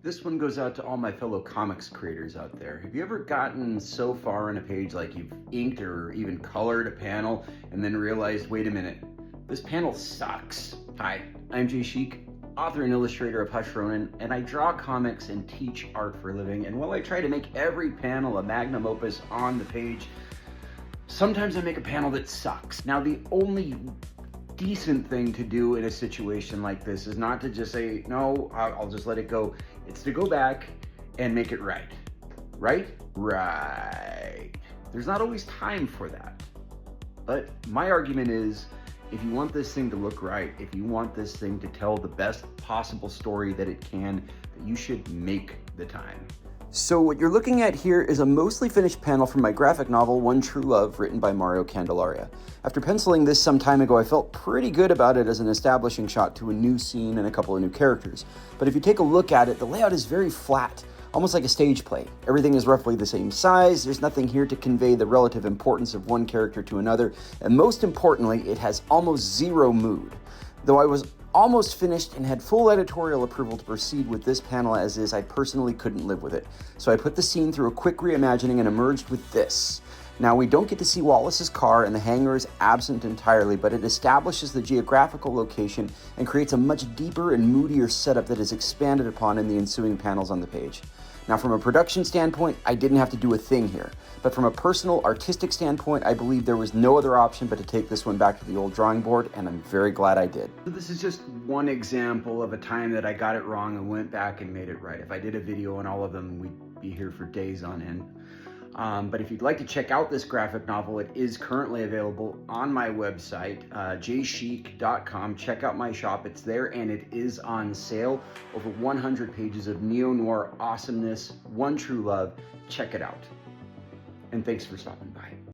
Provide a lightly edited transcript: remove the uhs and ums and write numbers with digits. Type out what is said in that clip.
This one goes out to all my fellow comics creators out there. Have you ever gotten so far on a page like you've inked or even colored a panel and then realized, wait a minute, this panel sucks? Hi, I'm Jay Sheik, author and illustrator of Hush Ronin, and I draw comics and teach art for a living. And while I try to make every panel a magnum opus on the page, sometimes I make a panel that sucks. Now, the only decent thing to do in a situation like this is not to just say, no, I'll just let it go. It's to go back and make it right. Right? Right. There's not always time for that. But my argument is, if you want this thing to look right, if you want this thing to tell the best possible story that it can, that you should make the time. So what you're looking at here is a mostly finished panel from my graphic novel, One True Love, written by Mario Candelaria. After penciling this some time ago, I felt pretty good about it as an establishing shot to a new scene and a couple of new characters. But if you take a look at it, the layout is very flat, almost like a stage play. Everything is roughly the same size, there's nothing here to convey the relative importance of one character to another, and most importantly, it has almost zero mood. Though I was almost finished and had full editorial approval to proceed with this panel as is, I personally couldn't live with it. So I put the scene through a quick reimagining and emerged with this. Now, we don't get to see Wallace's car and the hangar is absent entirely, but it establishes the geographical location and creates a much deeper and moodier setup that is expanded upon in the ensuing panels on the page. Now, from a production standpoint, I didn't have to do a thing here, but from a personal, artistic standpoint, I believe there was no other option but to take this one back to the old drawing board, and I'm very glad I did. So this is just one example of a time that I got it wrong and went back and made it right. If I did a video on all of them, we'd be here for days on end. But if you'd like to check out this graphic novel, it is currently available on my website, jaychic.com. Check out my shop, it's there, and it is on sale. Over 100 pages of neo-noir awesomeness, One True Love. Check it out. And thanks for stopping by.